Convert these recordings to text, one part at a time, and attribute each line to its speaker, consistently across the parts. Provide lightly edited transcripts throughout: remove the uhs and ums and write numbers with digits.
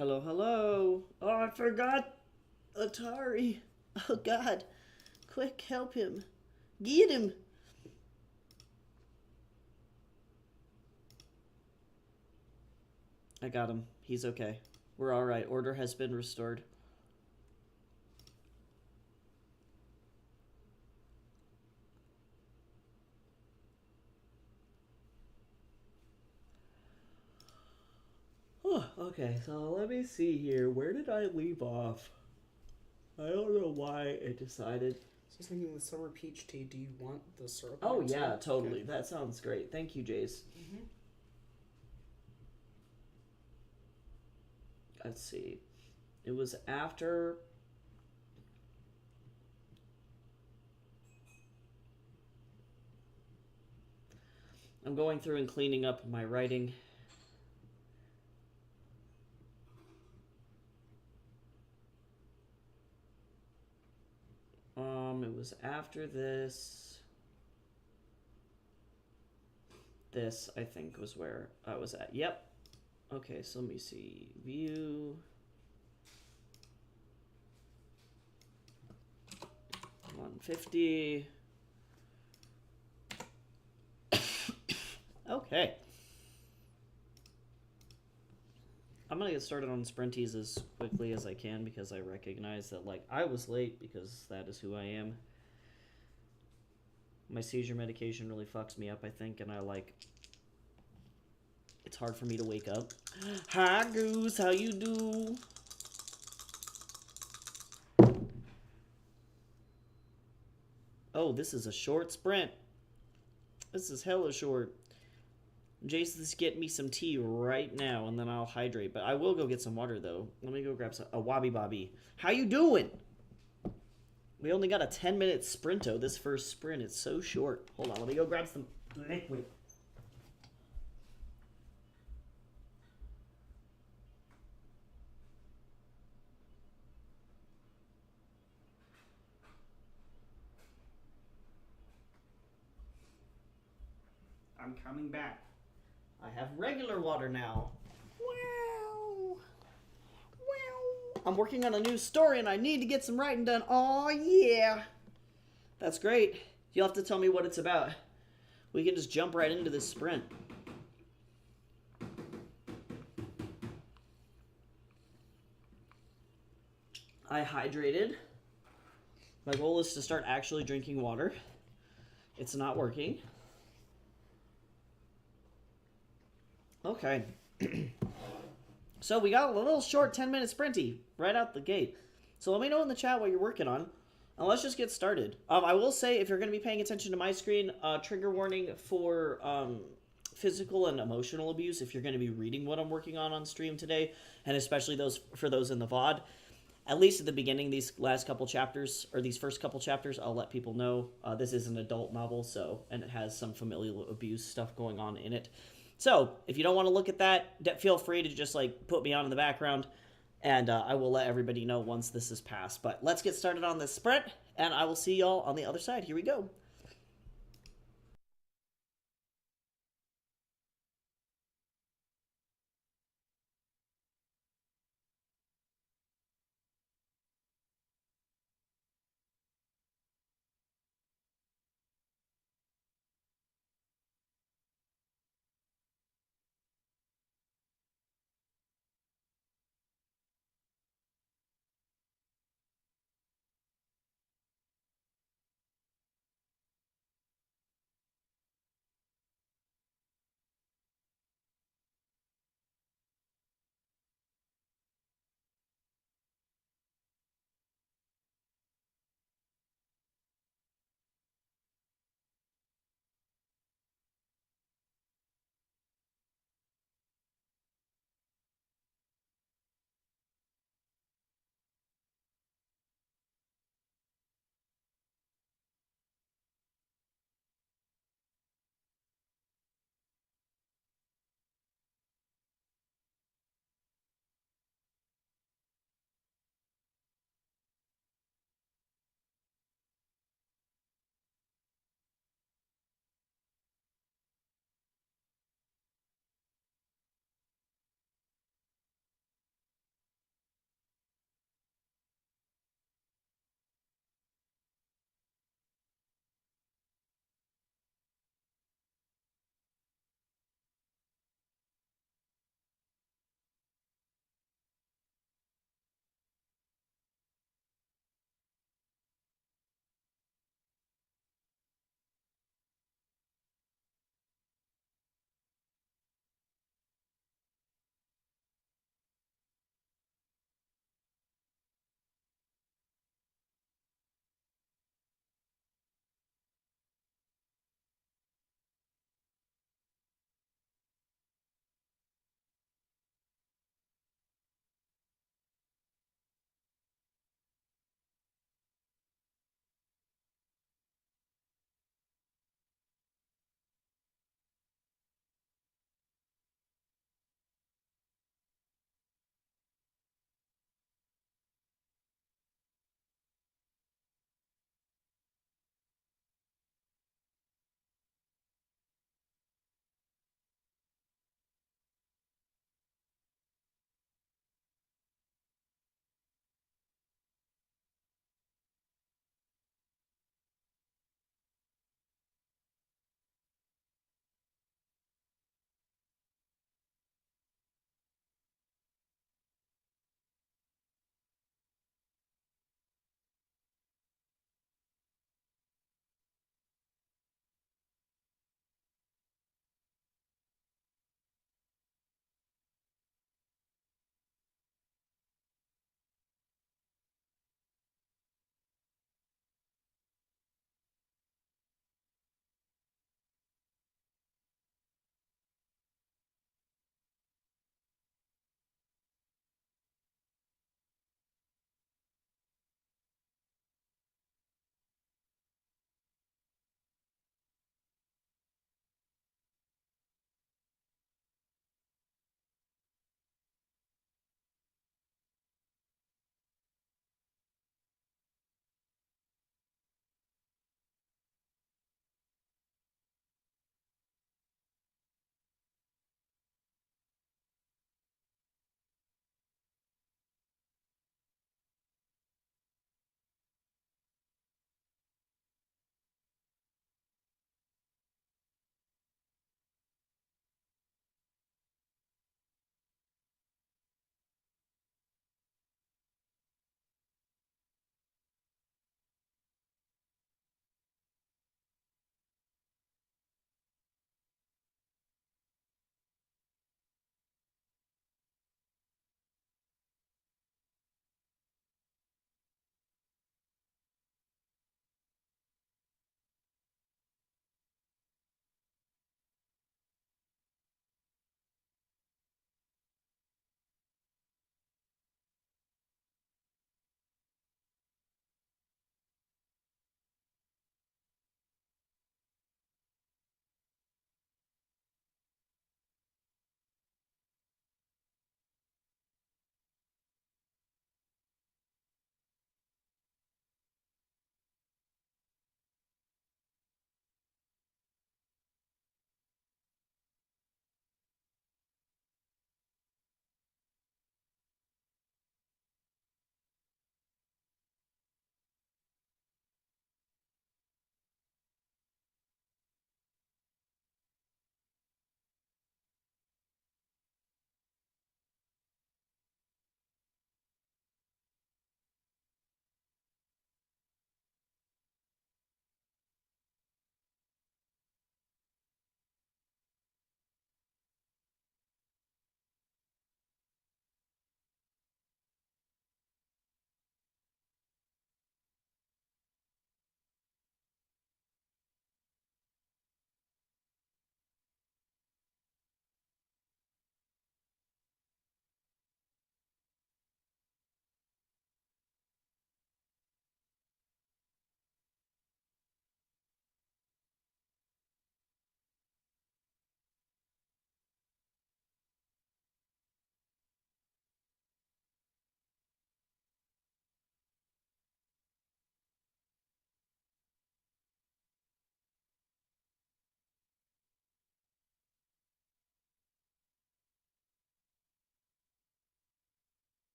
Speaker 1: Hello, hello. Oh, I forgot Atari. Oh, God. Quick, help him. Get him. I got him. He's okay. We're alright. Order has been restored. Oh, okay, so let me see here. Where did I leave off? I don't know why it decided.
Speaker 2: So I was thinking with summer peach tea, do you want the syrup?
Speaker 1: Oh, yeah, totally. Okay. That sounds great. Thank you, Jace.
Speaker 2: Mm-hmm.
Speaker 1: Let's see. It was after. I'm going through and cleaning up my writing. It was after this. This, I think, was where I was at. Yep. Okay, so let me see. View. 150. Okay. I'm gonna get started on Sprinties as quickly as I can because I recognize that, like, I was late because that is who I am. My seizure medication really fucks me up, I think, and it's hard for me to wake up. Hi, Goose, how you do? Oh, this is a short sprint. This is hella short. Jason's getting me some tea right now, and then I'll hydrate. But I will go get some water, though. Let me go grab a Wabi Bobby. How you doing? We only got a 10-minute sprinto. This first sprint is so short. Hold on, let me go grab some liquid. I'm coming back. I have regular water now. Wow. Wow. I'm working on a new story and I need to get some writing done. Oh, yeah. That's great. You'll have to tell me what it's about. We can just jump right into this sprint. I hydrated. My goal is to start actually drinking water. It's not working. Okay. So we got a little short 10-minute sprinty right out the gate. So let me know in the chat what you're working on. And let's just get started. I will say, if you're going to be paying attention to my screen, trigger warning for physical and emotional abuse if you're going to be reading what I'm working on stream today, and especially for those in the VOD. At least at the beginning, these last couple chapters, or these first couple chapters, I'll let people know this is an adult novel, and it has some familial abuse stuff going on in it. So, if you don't want to look at that, feel free to just, like, put me on in the background, and I will let everybody know once this is passed. But let's get started on this sprint, and I will see y'all on the other side. Here we go.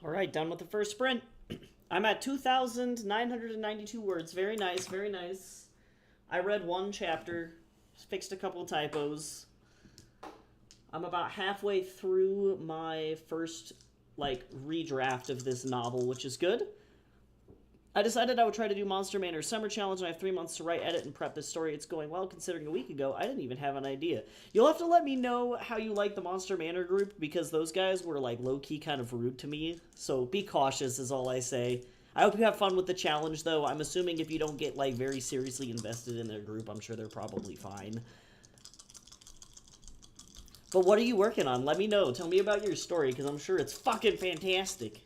Speaker 1: All right, done with the first sprint. I'm at 2,992 words. Very nice, very nice. I read one chapter, fixed a couple typos. I'm about halfway through my first, redraft of this novel, which is good. I decided I would try to do Monster Manor Summer Challenge, and I have 3 months to write, edit, and prep this story. It's going well, considering a week ago, I didn't even have an idea. You'll have to let me know how you like the Monster Manor group, because those guys were, low-key kind of rude to me. So be cautious, is all I say. I hope you have fun with the challenge, though. I'm assuming if you don't get, very seriously invested in their group, I'm sure they're probably fine. But what are you working on? Let me know. Tell me about your story, because I'm sure it's fucking fantastic.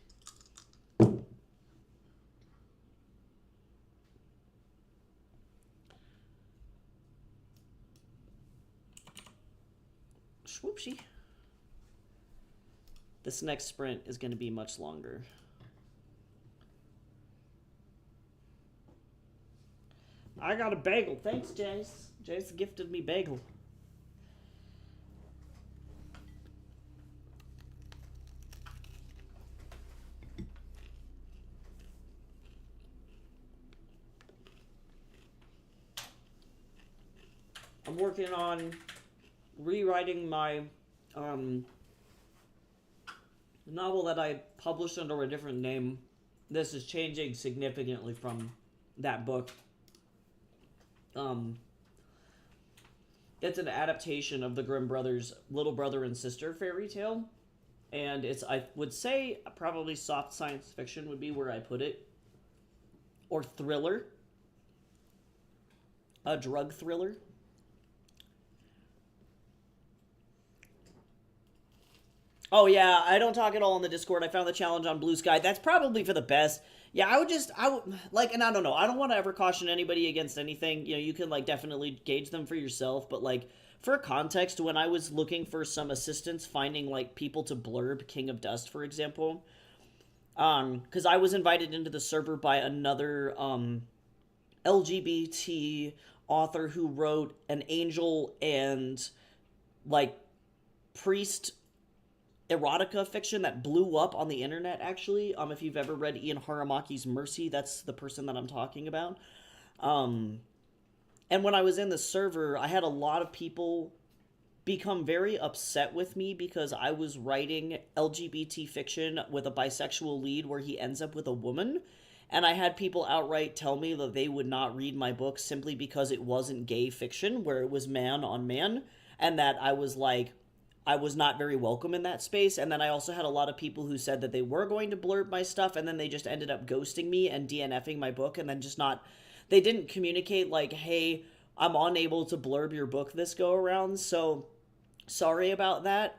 Speaker 1: Swoopsie. This next sprint is going to be much longer. I got a bagel. Thanks, Jace. Jace gifted me bagel. I'm working on rewriting my novel that I published under a different name. This is changing significantly from that book. It's an adaptation of the Grimm brothers' little brother and sister fairy tale, and it's, I would say, probably soft science fiction would be where I put it, or thriller, a drug thriller. Oh yeah, I don't talk at all on the Discord. I found the challenge on Blue Sky. That's probably for the best. Yeah, I would, and I don't know. I don't want to ever caution anybody against anything. You know, you can, definitely gauge them for yourself. But, for context, when I was looking for some assistance finding, people to blurb King of Dust, for example, because I was invited into the server by another, LGBT author who wrote an angel and, priest erotica fiction that blew up on the internet, actually. If you've ever read Ian Haramaki's Mercy, that's the person that I'm talking about. And when I was in the server, I had a lot of people become very upset with me because I was writing LGBT fiction with a bisexual lead where he ends up with a woman. And I had people outright tell me that they would not read my book simply because it wasn't gay fiction, where it was man on man, and that I was not very welcome in that space. And then I also had a lot of people who said that they were going to blurb my stuff, and then they just ended up ghosting me and DNFing my book, and then they didn't communicate, hey, I'm unable to blurb your book this go around, so sorry about that.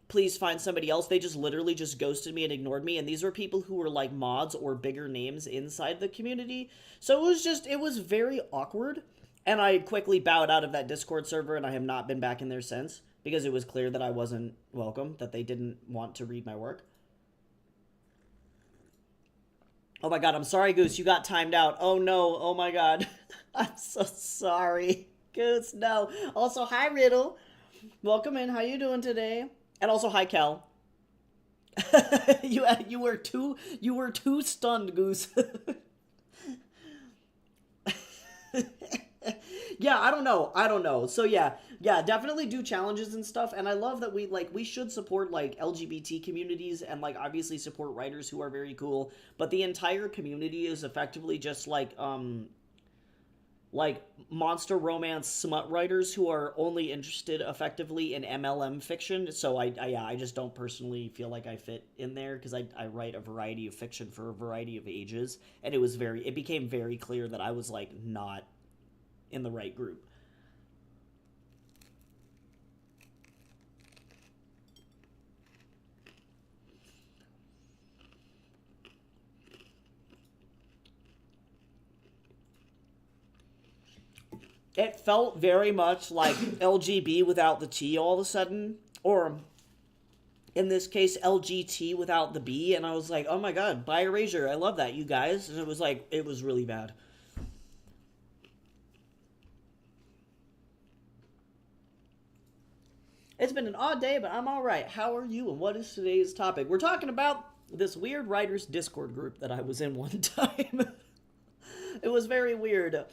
Speaker 1: Please find somebody else. They just literally just ghosted me and ignored me, and these were people who were mods or bigger names inside the community. So it was very awkward, and I quickly bowed out of that Discord server, and I have not been back in there since. Because it was clear that I wasn't welcome, that they didn't want to read my work. Oh my god, I'm sorry, Goose, you got timed out. Oh no, oh my god. I'm so sorry. Goose, no. Also, hi, Riddle. Welcome in, how you doing today? And also, hi, Kel. you were too stunned, Goose. Yeah, I don't know. So yeah, definitely do challenges and stuff, and I love that we should support, LGBT communities and, obviously support writers who are very cool, but the entire community is effectively just, monster romance smut writers who are only interested, effectively, in MLM fiction, so I just don't personally feel like I fit in there, because I write a variety of fiction for a variety of ages, and it became very clear that I was, not in the right group. It felt very much like LGB without the T all of a sudden, or in this case LGT without the B, and I was like, oh my god, by erasure, I love that, you guys. And it was really bad. It's been an odd day, but I'm all right. How are you, and what is today's topic? We're talking about this weird writers Discord group that I was in one time. It was very weird.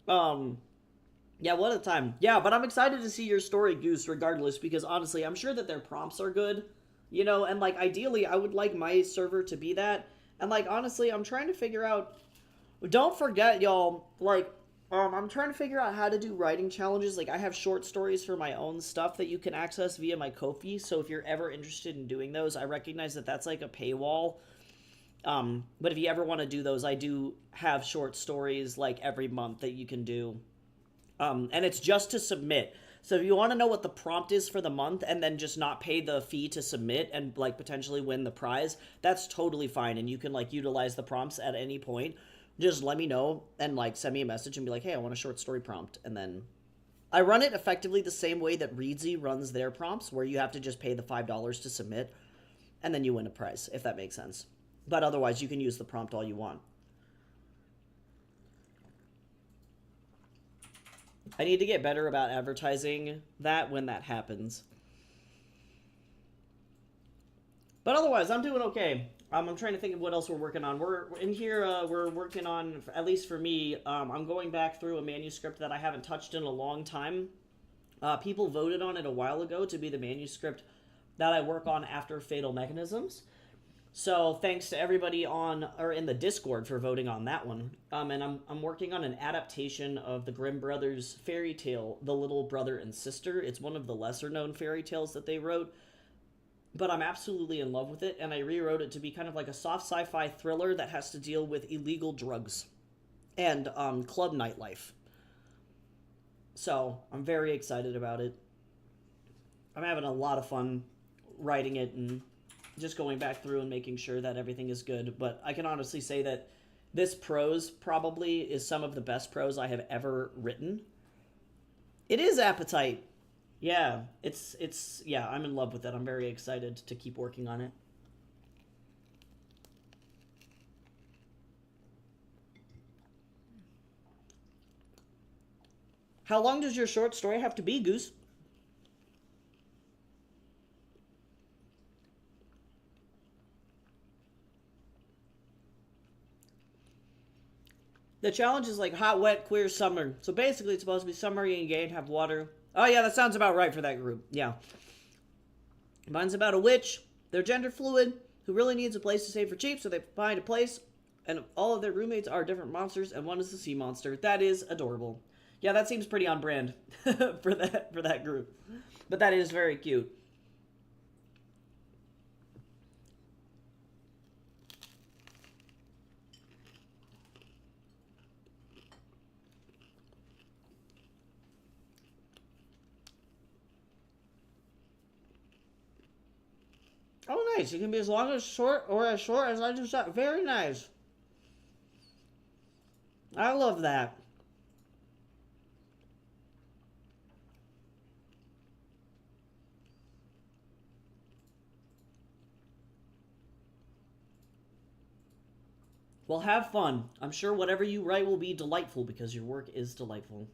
Speaker 1: Yeah, what a time. Yeah, but I'm excited to see your story, Goose, regardless, because honestly, I'm sure that their prompts are good. You know, and like ideally, I would like my server to be that. And like honestly, I'm trying to figure out. Don't forget, y'all. Like, I'm trying to figure out how to do writing challenges. Like, I have short stories for my own stuff that you can access via my Ko-fi. So if you're ever interested in doing those, I recognize that that's like a paywall. But if you ever want to do those, I do have short stories like every month that you can do. And it's just to submit. So if you want to know what the prompt is for the month and then just not pay the fee to submit and like potentially win the prize, that's totally fine. And you can like utilize the prompts at any point. Just let me know and like send me a message and be like, hey, I want a short story prompt. And then I run it effectively the same way that Reedsy runs their prompts, where you have to just pay the $5 to submit and then you win a prize, if that makes sense. But otherwise, you can use the prompt all you want. I need to get better about advertising that when that happens. But otherwise, I'm doing okay. I'm trying to think of what else we're working on. We're in here, we're working on, at least for me, I'm going back through a manuscript that I haven't touched in a long time. People voted on it a while ago to be the manuscript that I work on after Fatal Mechanisms. So thanks to everybody on or in the Discord for voting on that one. And I'm working on an adaptation of the Grimm brothers' fairy tale, The Little Brother and Sister. It's one of the lesser known fairy tales that they wrote, but I'm absolutely in love with it, and I rewrote it to be kind of like a soft sci-fi thriller that has to deal with illegal drugs and club nightlife. So I'm very excited about it. I'm having a lot of fun writing it and just going back through and making sure that everything is good. But I can honestly say that this prose probably is some of the best prose I have ever written. It is Appetite. Yeah, yeah, I'm in love with it. I'm very excited to keep working on it. How long does your short story have to be, Goose? The challenge is like hot, wet, queer, summer. So basically, it's supposed to be summery and gay and have water. Oh yeah, that sounds about right for that group. Yeah. Mine's about a witch. They're gender fluid, who really needs a place to stay for cheap, so they find a place, and all of their roommates are different monsters, and one is the sea monster. That is adorable. Yeah, that seems pretty on brand for that group. But that is very cute. Oh, nice. It can be as long as short or as short as I just said. Very nice. I love that. Well, have fun. I'm sure whatever you write will be delightful because your work is delightful.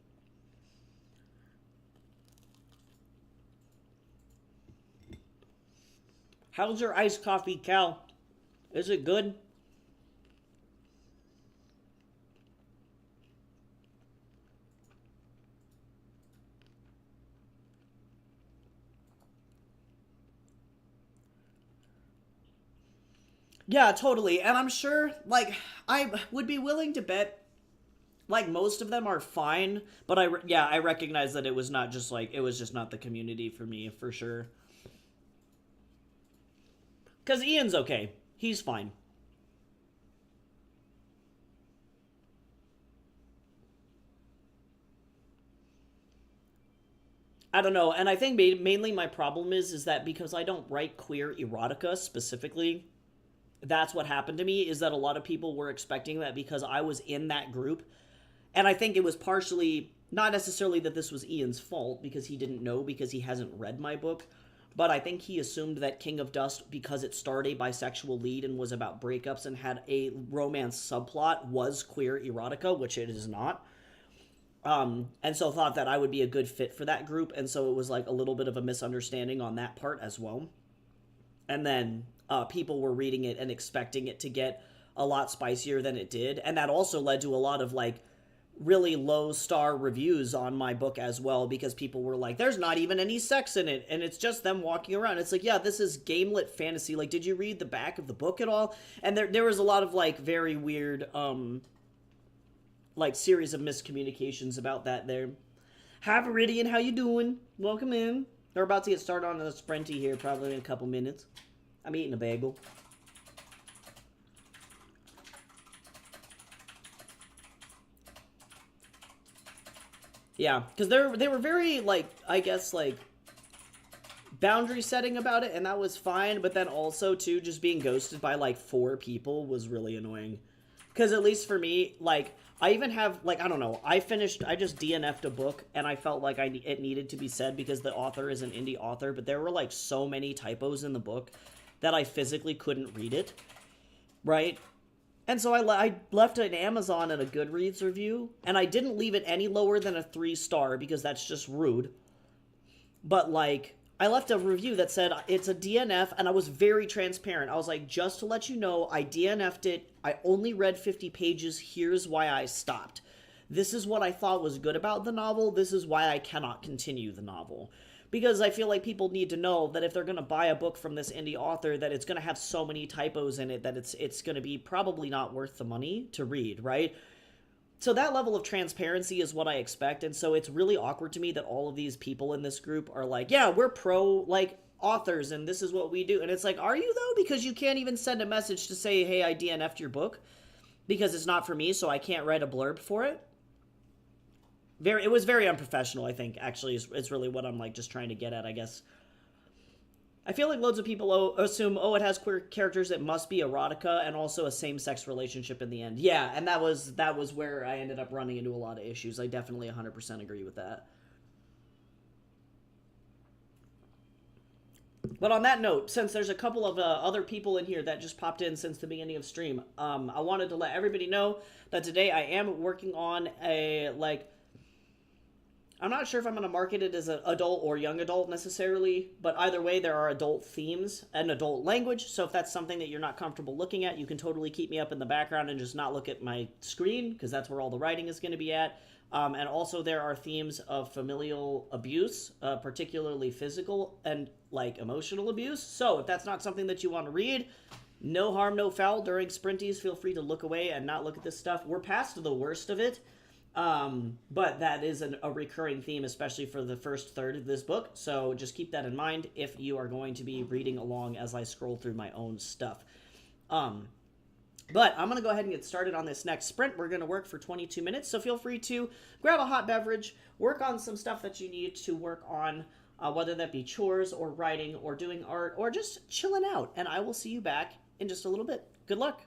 Speaker 1: How's your iced coffee, Cal? Is it good? Yeah, totally. And I'm sure, like, I would be willing to bet, like, most of them are fine. But yeah, I recognize that it was not just, like, it was just not the community for me, for sure. Because Ian's okay. He's fine. I don't know, and I think mainly my problem is that because I don't write queer erotica specifically, that's what happened to me, is that a lot of people were expecting that because I was in that group, and I think it was partially, not necessarily that this was Ian's fault, because he didn't know because he hasn't read my book, but I think he assumed that King of Dust, because it starred a bisexual lead and was about breakups and had a romance subplot, was queer erotica, which it is not. And so thought that I would be a good fit for that group, and so it was like a little bit of a misunderstanding on that part as well. And then people were reading it and expecting it to get a lot spicier than it did, and that also led to a lot of like really low star reviews on my book as well, because people were like, there's not even any sex in it and it's just them walking around. It's like, yeah, this is gamelit fantasy. Like, did you read the back of the book at all? And there was a lot of like very weird like series of miscommunications about that there. Hi Viridian, how you doing? Welcome in. We're about to get started on a sprinty here probably in a couple minutes. I'm eating a bagel. Yeah, because they were very like, I guess, like boundary setting about it, and that was fine. But then also too, just being ghosted by like 4 people was really annoying. Because at least for me, like I even have like, I don't know, I just DNF'd a book, and I felt like it needed to be said because the author is an indie author, but there were like so many typos in the book that I physically couldn't read it, right? And so I left an Amazon and a Goodreads review, and I didn't leave it any lower than a 3-star because that's just rude. But like, I left a review that said it's a DNF, and I was very transparent. I was like, just to let you know, I DNF'd it. I only read 50 pages. Here's why I stopped. This is what I thought was good about the novel. This is why I cannot continue the novel. Because I feel like people need to know that if they're going to buy a book from this indie author, that it's going to have so many typos in it that it's going to be probably not worth the money to read, right? So that level of transparency is what I expect, and so it's really awkward to me that all of these people in this group are like, yeah, we're pro, like, authors, and this is what we do. And it's like, are you, though? Because you can't even send a message to say, hey, I DNF'd your book, because it's not for me, so I can't write a blurb for it. It was very unprofessional, I think, actually, is really what I'm, like, just trying to get at, I guess. I feel like loads of people assume, oh, it has queer characters, it must be erotica, and also a same-sex relationship in the end. Yeah, and that was where I ended up running into a lot of issues. I definitely 100% agree with that. But on that note, since there's a couple of other people in here that just popped in since the beginning of stream, I wanted to let everybody know that today I am working on a, like, I'm not sure if I'm going to market it as an adult or young adult necessarily, but either way, there are adult themes and adult language. So if that's something that you're not comfortable looking at, you can totally keep me up in the background and just not look at my screen, because that's where all the writing is going to be at. And also, there are themes of familial abuse, particularly physical and like emotional abuse. So if that's not something that you want to read, no harm, no foul. During sprinties, feel free to look away and not look at this stuff. We're past the worst of it. But that is a recurring theme, especially for the first third of this book. So just keep that in mind if you are going to be reading along as I scroll through my own stuff. But I'm going to go ahead and get started on this next sprint. We're going to work for 22 minutes. So feel free to grab a hot beverage, work on some stuff that you need to work on, whether that be chores or writing or doing art or just chilling out. And I will see you back in just a little bit. Good luck.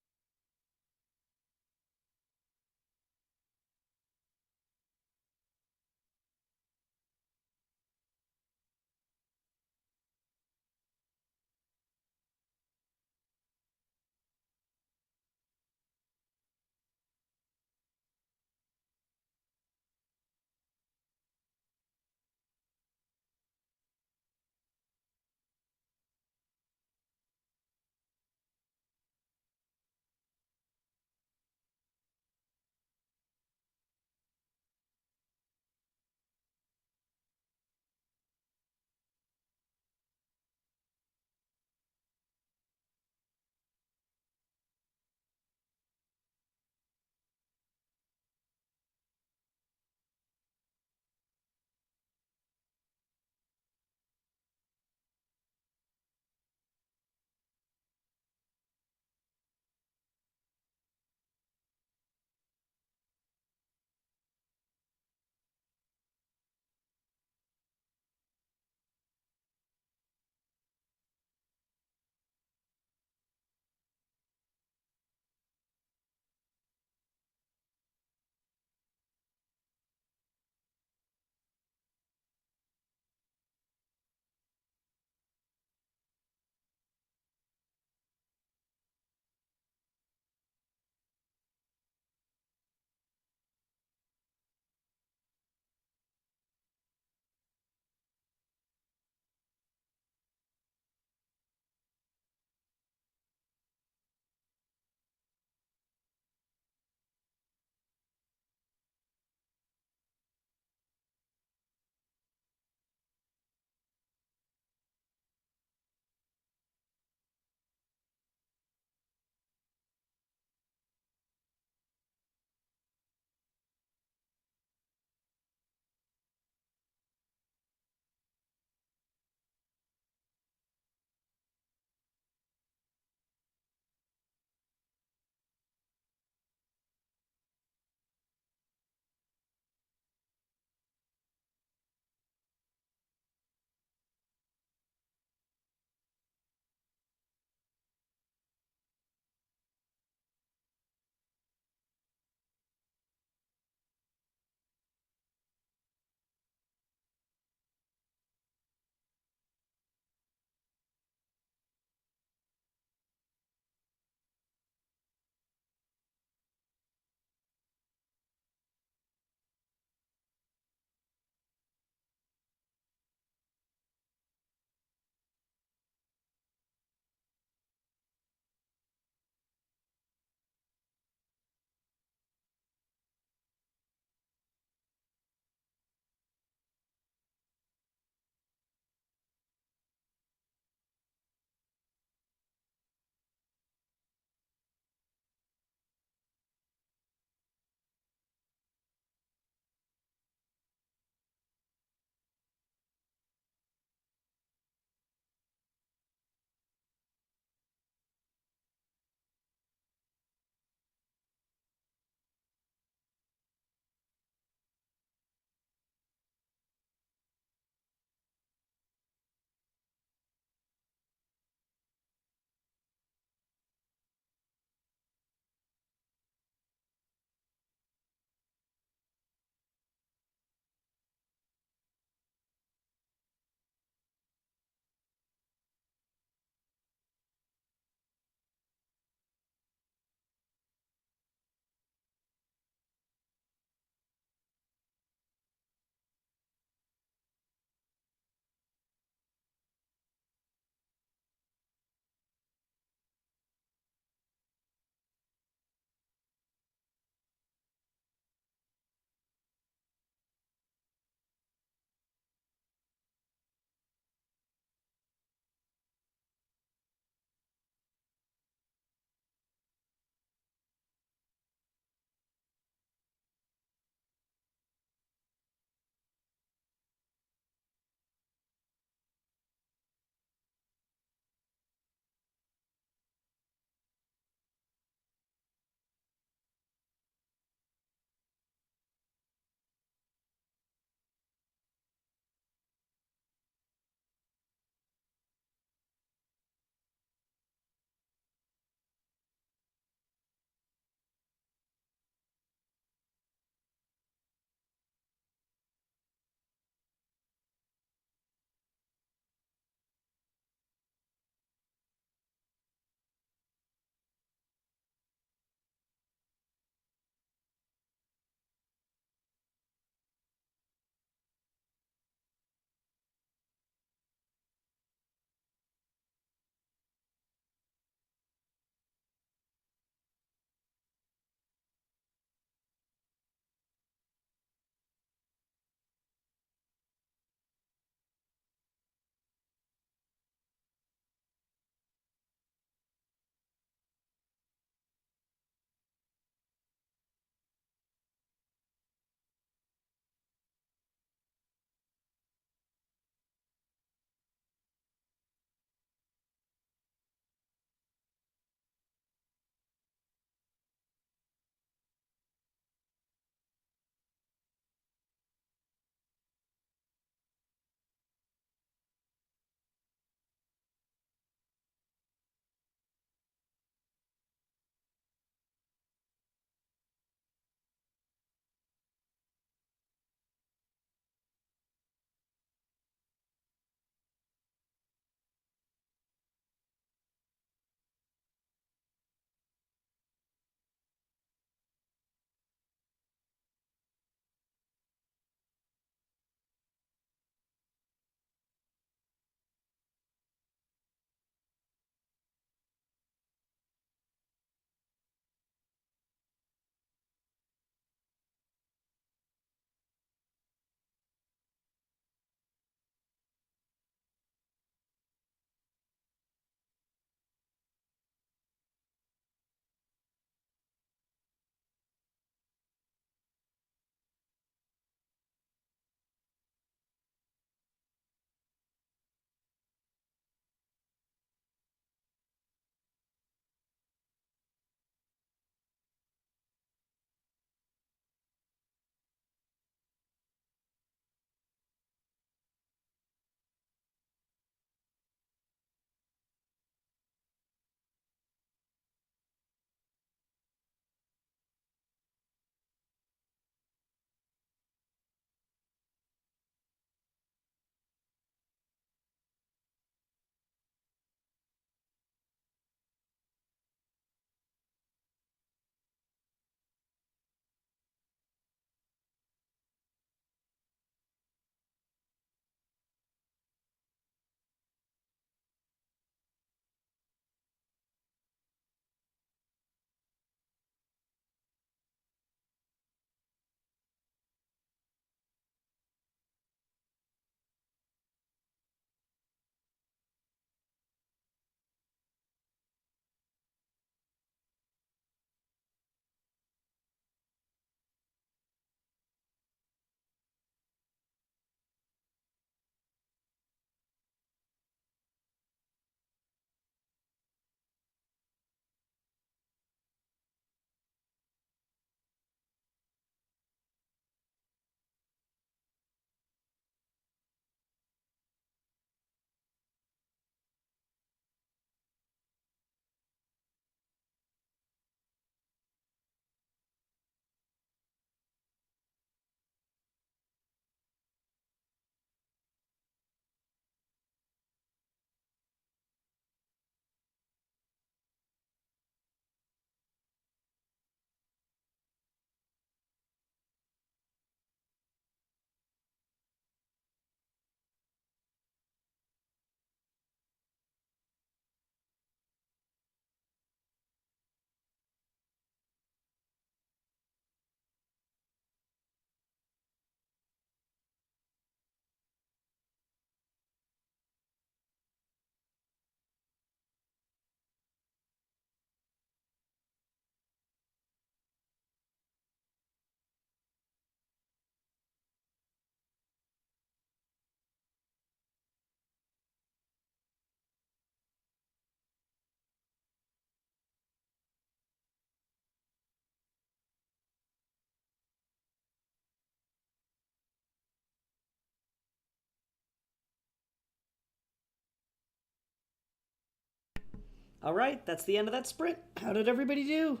Speaker 1: All right, that's the end of that sprint. How did everybody do?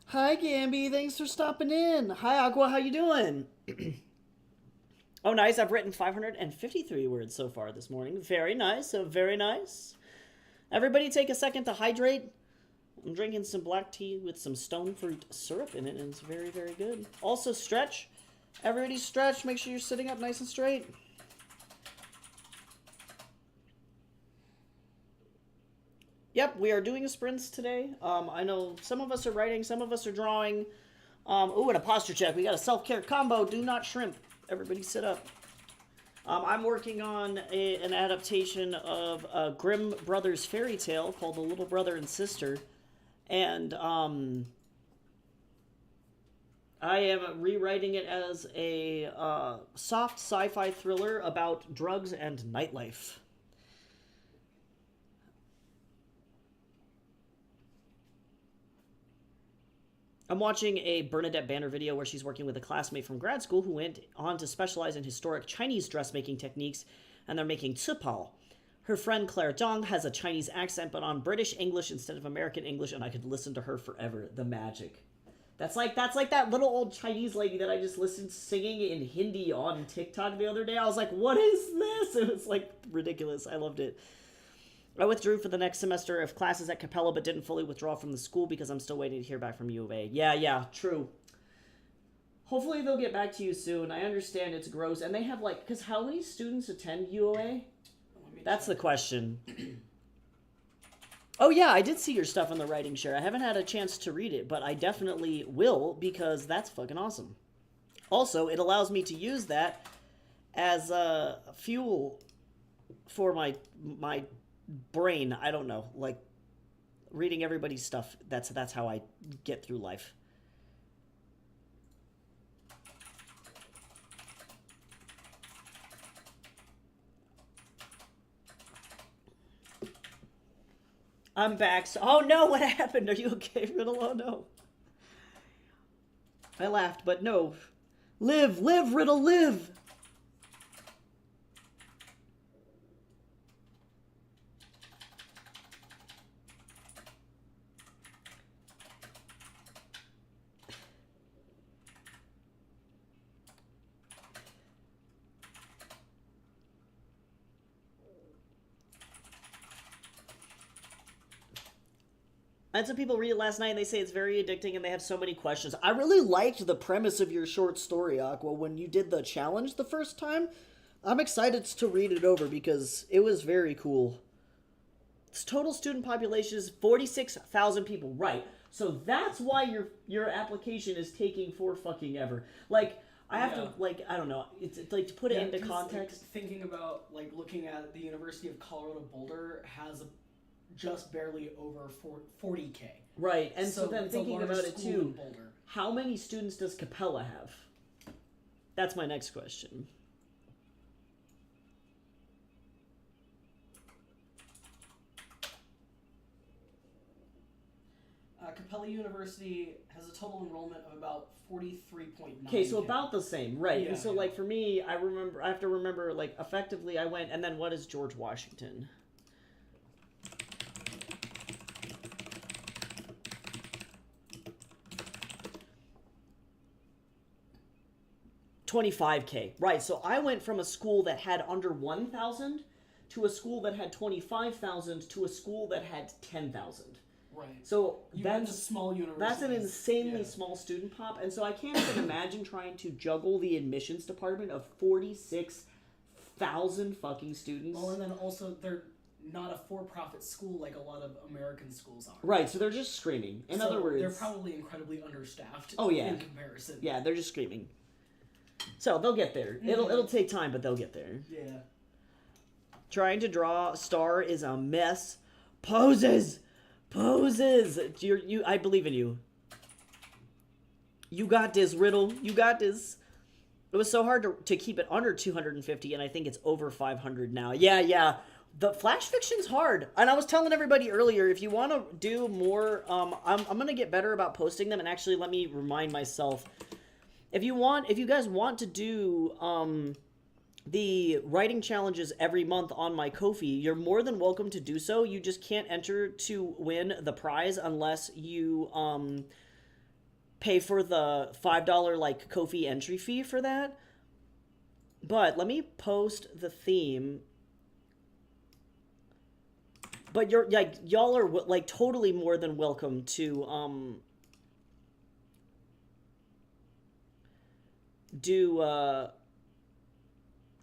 Speaker 1: Hi, Gamby. Thanks for stopping in. Hi, Aqua. How you doing? Oh, nice. I've written 553 words so far this morning. Very nice. Very nice. Everybody take a second to hydrate. I'm drinking some black tea with some stone fruit syrup in it, and it's very, very good. Also, stretch. Everybody stretch. Make sure you're sitting up nice and straight. Yep, we are doing sprints today. I know some of us are writing, some of us are drawing. Ooh, and a posture check. We got a self-care combo. Do not shrimp. Everybody sit up. I'm working on an adaptation of Grimm Brothers fairy tale called The Little Brother and Sister. And I am rewriting it as a soft sci-fi thriller about drugs and nightlife. I'm watching a Bernadette Banner video where she's working with a classmate from grad school who went on to specialize in historic Chinese dressmaking techniques, and they're making cipao. Her friend Claire Dong has a Chinese accent, but on British English instead of American English, and I could listen to her forever. The magic. That's like that little old Chinese lady that I just listened to singing in Hindi on TikTok the other day. I was like, what is this? It was like ridiculous. I loved it. I withdrew for the next semester of classes at Capella, but didn't fully withdraw from the school because I'm still waiting to hear back from U of A. Yeah, true. Hopefully they'll get back to you soon. I understand it's gross. And they have because how many students attend U of A? That's the question. Oh yeah, I did see your stuff on the writing share. I haven't had a chance to read it, but I definitely will because that's fucking awesome. Also, it allows me to use that as fuel for my brain. I don't know, reading everybody's stuff. That's how I get through life. I'm back. Oh no, what happened? Are you okay, Riddle? Oh no. I laughed, but no. Live, Riddle, live! I had some people read it last night and they say it's very addicting and they have so many questions. I really liked the premise of your short story, Aqua, when you did the challenge the first time. I'm excited to read it over because it was very cool. Its total student population is 46,000 people. Right. So that's why your application is taking for fucking ever. I have to, I don't know. It's to put it into context.
Speaker 2: Thinking about, looking at the University of Colorado Boulder has just barely over 40K.
Speaker 1: Right, and so then thinking about it too, how many students does Capella have? That's my next question.
Speaker 2: Capella University has a total enrollment of about 43.9.
Speaker 1: Okay, so about the same, right? Yeah, and so for me, I have to remember effectively I went, and then what is George Washington? 25K. Right, so I went from a school that had under 1,000 to a school that had 25,000 to a school that had 10,000.
Speaker 2: Right.
Speaker 1: So
Speaker 2: that's a small university.
Speaker 1: That's an insanely small student pop, and so I can't even imagine trying to juggle the admissions department of 46,000 fucking students.
Speaker 2: Well, and then also they're not a for-profit school like a lot of American schools are.
Speaker 1: Right, so they're just screaming. In other words,
Speaker 2: they're probably incredibly understaffed.
Speaker 1: Oh yeah.
Speaker 2: In comparison.
Speaker 1: Yeah, they're just screaming. So they'll get there. It'll take time, but they'll get there.
Speaker 2: Yeah.
Speaker 1: Trying to draw a star is a mess. Poses. I believe in you. You got this, Riddle. You got this. It was so hard to keep it under 250, and I think it's over 500 now. Yeah. The flash fiction's hard. And I was telling everybody earlier, if you want to do more, I'm going to get better about posting them. And actually, let me remind myself. If you guys want to do the writing challenges every month on my Ko-fi, you're more than welcome to do so. You just can't enter to win the prize unless you pay for the $5 like Ko-fi entry fee for that. But let me post the theme. But you're like, y'all are like totally more than welcome to do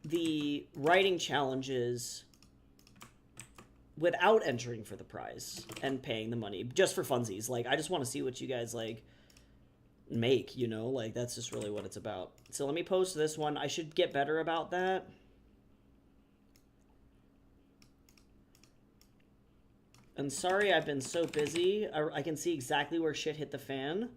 Speaker 1: the writing challenges without entering for the prize and paying the money just for funsies. Like, I just want to see what you guys like make, you know, like that's just really what it's about. So let me post this one. I should get better about that. And sorry I've been so busy. I can see exactly where shit hit the fan.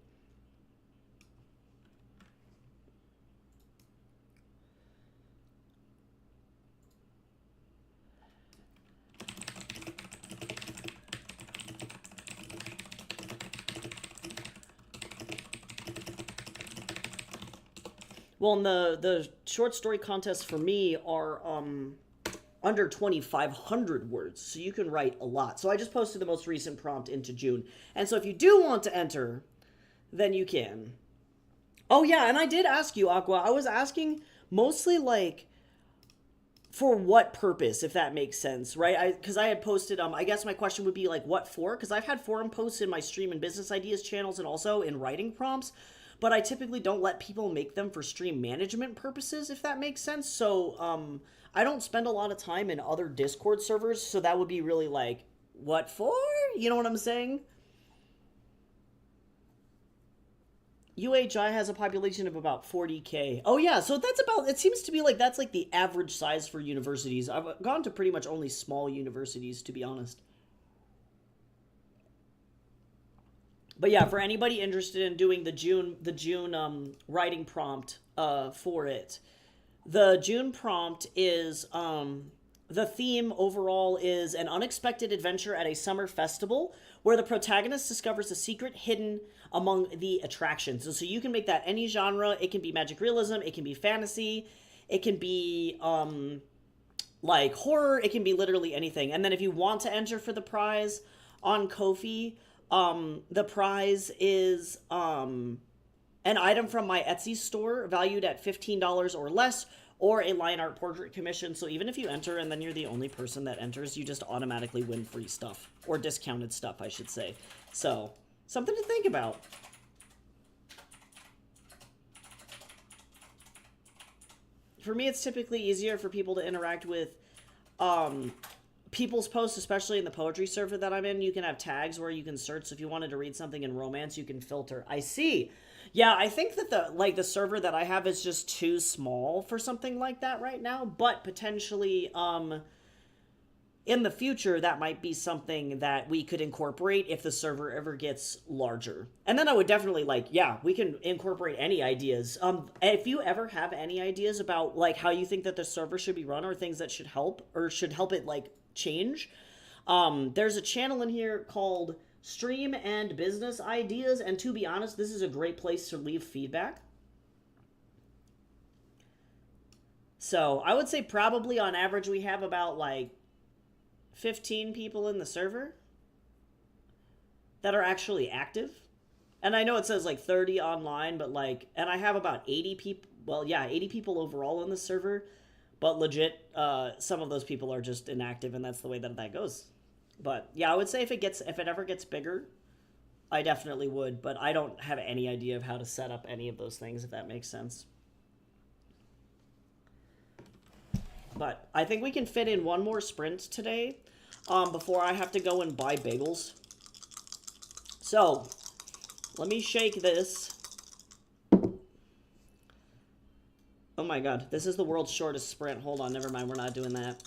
Speaker 1: Well, and the short story contests for me are under 2,500 words, so you can write a lot. So I just posted the most recent prompt into June. And so if you do want to enter, then you can. Oh yeah, and I did ask you, Aqua. I was asking mostly like for what purpose, if that makes sense, right? Because I had posted, I guess my question would be like, what for? Because I've had forum posts in my stream and business ideas channels and also in writing prompts, but I typically don't let people make them for stream management purposes, if that makes sense. So, I don't spend a lot of time in other Discord servers, so that would be really like, what for? You know what I'm saying? UHI has a population of about 40K. Oh yeah, so that's about, it seems to be like that's like the average size for universities. I've gone to pretty much only small universities, to be honest. But yeah, for anybody interested in doing the June writing prompt for it, the June prompt is the theme overall is an unexpected adventure at a summer festival where the protagonist discovers a secret hidden among the attractions. And so you can make that any genre. It can be magic realism, it can be fantasy, it can be like horror, it can be literally anything. And then if you want to enter for the prize on Ko-fi, the prize is an item from my Etsy store valued at $15 or less, or a line art portrait commission. So even if you enter and then you're the only person that enters, you just automatically win free stuff, or discounted stuff, I should say. So something to think about. For me, it's typically easier for people to interact with people's posts, especially in the poetry server that I'm in. You can have tags where you can search. So if you wanted to read something in romance, you can filter. I see. Yeah, I think that the server that I have is just too small for something like that right now, but potentially in the future that might be something that we could incorporate if the server ever gets larger. And then I would definitely like, yeah, we can incorporate any ideas. If you ever have any ideas about like how you think that the server should be run or things that should help it like change, there's a channel in here called Stream and Business Ideas, and to be honest, this is a great place to leave feedback. So I would say probably on average we have about like 15 people in the server that are actually active. And I know it says like 30 online, but like, and I have about 80 people, well, yeah, 80 people overall in the server, but legit, some of those people are just inactive, and that's the way that goes. But yeah, I would say if it ever gets bigger, I definitely would, but I don't have any idea of how to set up any of those things, if that makes sense. But I think we can fit in one more sprint today before I have to go and buy bagels. So let me shake this. Oh my god, this is the world's shortest sprint. Hold on, never mind, we're not doing that.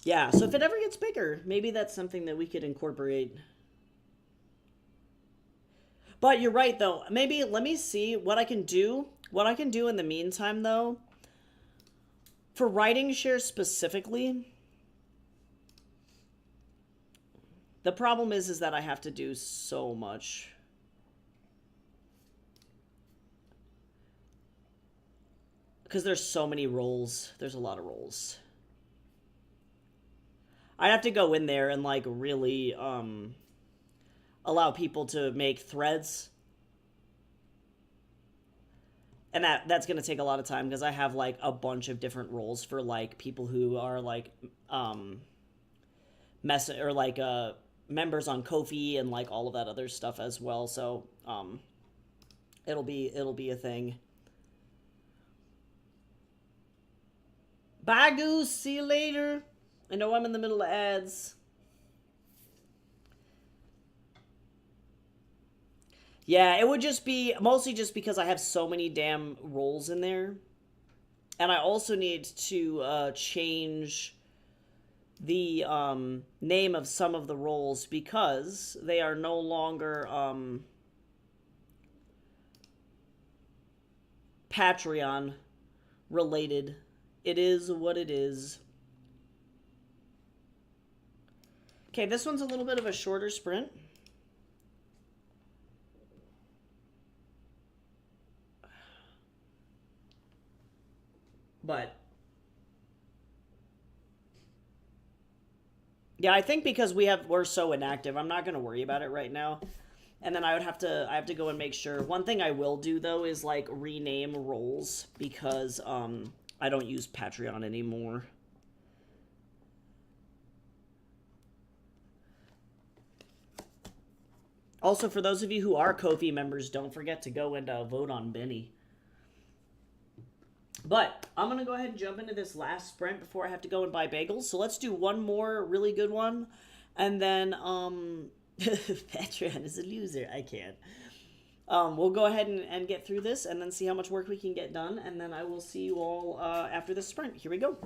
Speaker 1: Yeah, so if it ever gets bigger, maybe that's something that we could incorporate. But you're right, though. Maybe, let me see what I can do. What I can do in the meantime, though, for writing share specifically, the problem is that I have to do so much. because there's so many roles. There's a lot of roles. I'd have to go in there and like really allow people to make threads, and that's gonna take a lot of time because I have like a bunch of different roles for like people who are like mess or like members on Kofi and like all of that other stuff as well. So it'll be a thing. Bye, Goose. See you later. I know I'm in the middle of ads. Yeah, it would just be mostly just because I have so many damn roles in there. And I also need to change the name of some of the roles because they are no longer Patreon related. It is what it is. Okay, this one's a little bit of a shorter sprint. But yeah, I think because we're so inactive, I'm not gonna worry about it right now. And then I have to go and make sure. One thing I will do though is like rename roles because I don't use Patreon anymore. Also, for those of you who are Ko-fi members, don't forget to go and vote on Benny. But I'm going to go ahead and jump into this last sprint before I have to go and buy bagels. So let's do one more really good one. And then, Patreon is a loser. I can't. We'll go ahead and get through this and then see how much work we can get done. And then I will see you all after this sprint. Here we go.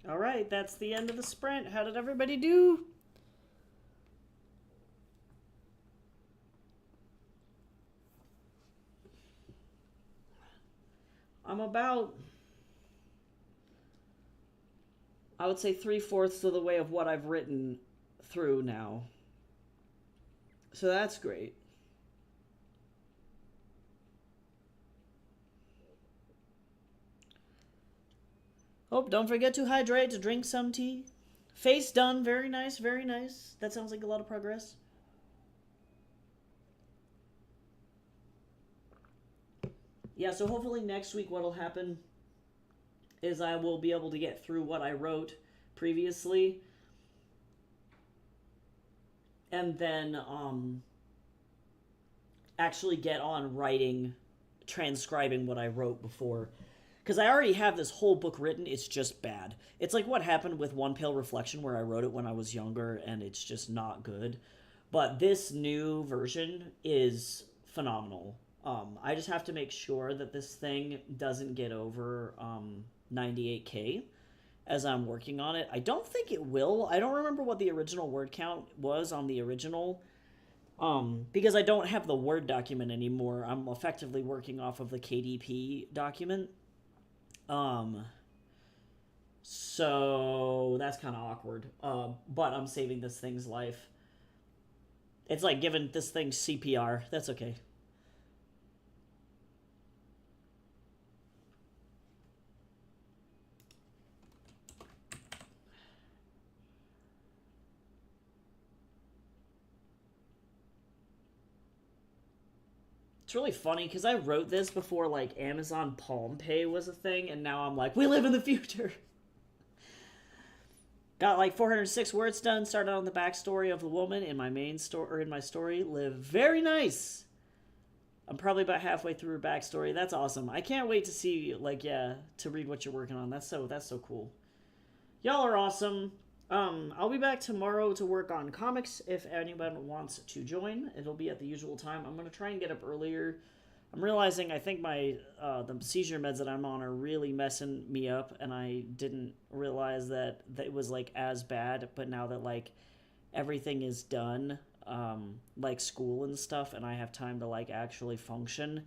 Speaker 1: All right, that's the end of the sprint. How did everybody do? I'm about, I would say, 3/4 of the way of what I've written through now. So that's great. Oh, don't forget to hydrate, to drink some tea. Face done. Very nice, very nice. That sounds like a lot of progress. Yeah, so hopefully next week what'll happen is I will be able to get through what I wrote previously. And then actually get on writing, transcribing what I wrote before. Because I already have this whole book written, it's just bad. It's like what happened with One Pale Reflection, where I wrote it when I was younger, and it's just not good. But this new version is phenomenal. I just have to make sure that this thing doesn't get over 98K as I'm working on it. I don't think it will. I don't remember what the original word count was on the original. Because I don't have the Word document anymore. I'm effectively working off of the KDP document. So that's kind of awkward. But I'm saving this thing's life. It's like giving this thing CPR. That's okay. It's really funny because I wrote this before like Amazon Palm Pay was a thing, and now I'm like, we live in the future. Got like 406 words done. Started on the backstory of the woman in my main story, or in my story. Live very nice. I'm probably about halfway through her backstory. That's awesome. I can't wait to see, like, yeah, to read what you're working on. That's so cool. Y'all are awesome. I'll be back tomorrow to work on comics if anyone wants to join. It'll be at the usual time. I'm gonna try and get up earlier. I'm realizing I think my the seizure meds that I'm on are really messing me up, and I didn't realize that it was like as bad. But now that like everything is done, like school and stuff, and I have time to like actually function,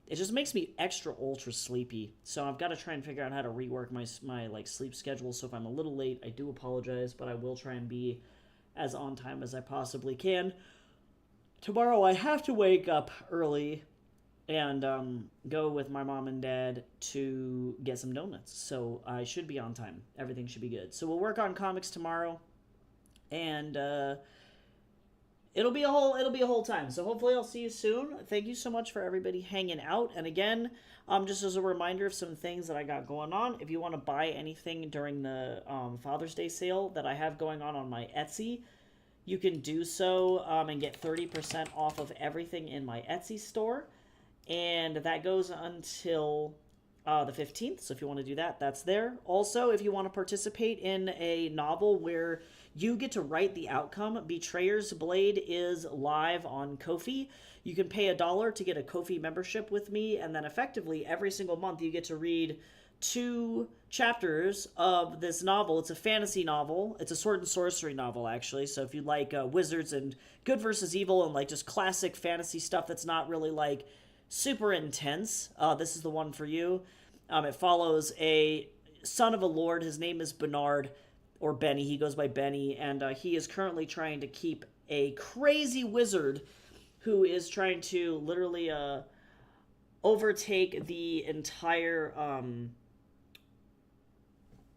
Speaker 1: it just makes me extra ultra sleepy. So I've got to try and figure out how to rework my like sleep schedule. So if I'm a little late, I do apologize, but I will try and be as on time as I possibly can. Tomorrow I have to wake up early and go with my mom and dad to get some donuts. So I should be on time. Everything should be good. So we'll work on comics tomorrow, and it'll be a whole time. So hopefully I'll see you soon. Thank you so much for everybody hanging out. And again, just as a reminder of some things that I got going on, if you want to buy anything during the Father's Day sale that I have going on my Etsy, you can do so and get 30% off of everything in my Etsy store. And that goes until the 15th. So if you want to do that, that's there. Also, if you want to participate in a novel where you get to write the outcome, Betrayer's Blade is live on Ko-fi. You can pay $1 to get a Ko-fi membership with me, and then effectively every single month you get to read 2 chapters of this novel. It's a fantasy novel. It's a sword and sorcery novel, actually. So if you like wizards and good versus evil and like just classic fantasy stuff that's not really like super intense, this is the one for you. It follows a son of a lord. His name is Bernard, or Benny. He goes by Benny, and he is currently trying to keep a crazy wizard who is trying to literally overtake the entire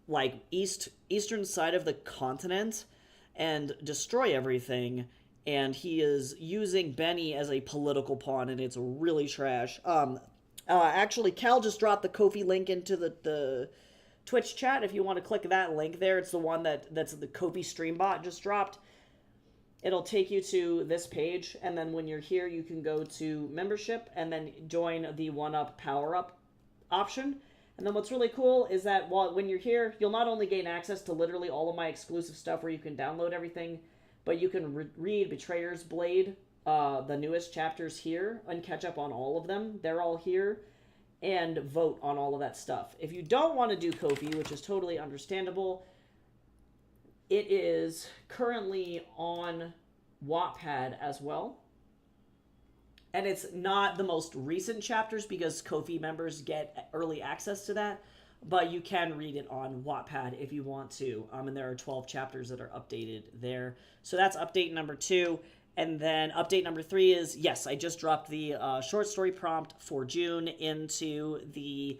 Speaker 1: like eastern side of the continent and destroy everything. And he is using Benny as a political pawn, and it's really trash. Actually, Cal just dropped the Ko-fi link into the Twitch chat. If you want to click that link there, it's the one that's the Ko-fi stream bot just dropped. It'll take you to this page, and then when you're here, you can go to membership and then join the 1UP Power Up option. And then what's really cool is that when you're here, you'll not only gain access to literally all of my exclusive stuff where you can download everything, but you can read Betrayer's Blade, the newest chapters here, and catch up on all of them. They're all here. and vote on all of that stuff. If you don't want to do Ko-fi, which is totally understandable, it is currently on Wattpad as well. And it's not the most recent chapters because Ko-fi members get early access to that, but you can read it on Wattpad if you want to. And there are 12 chapters that are updated there. So that's update number 2. And then update number 3 is, yes, I just dropped the short story prompt for June into the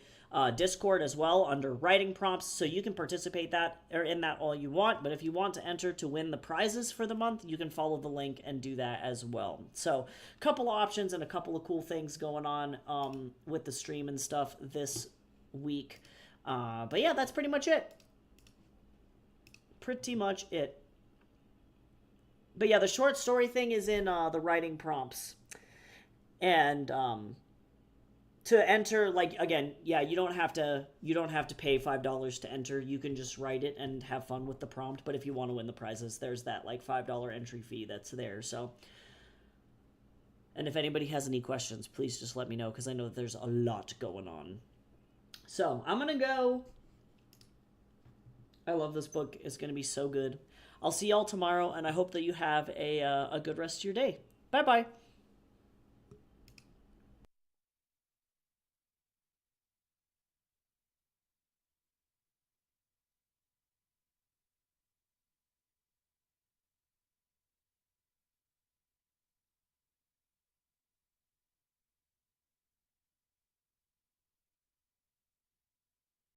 Speaker 1: Discord as well under writing prompts, so you can participate in that all you want. But if you want to enter to win the prizes for the month, you can follow the link and do that as well. So a couple of options and a couple of cool things going on with the stream and stuff this week. But yeah, that's pretty much it. Pretty much it. But yeah, the short story thing is in the writing prompts. And to enter, like, again, yeah, you don't have to pay $5 to enter. You can just write it and have fun with the prompt. But if you want to win the prizes, there's that like $5 entry fee that's there. So, and if anybody has any questions, please just let me know, because I know that there's a lot going on. So I'm gonna go. I love this book. It's gonna be so good. I'll see y'all tomorrow, and I hope that you have a good rest of your day. Bye-bye.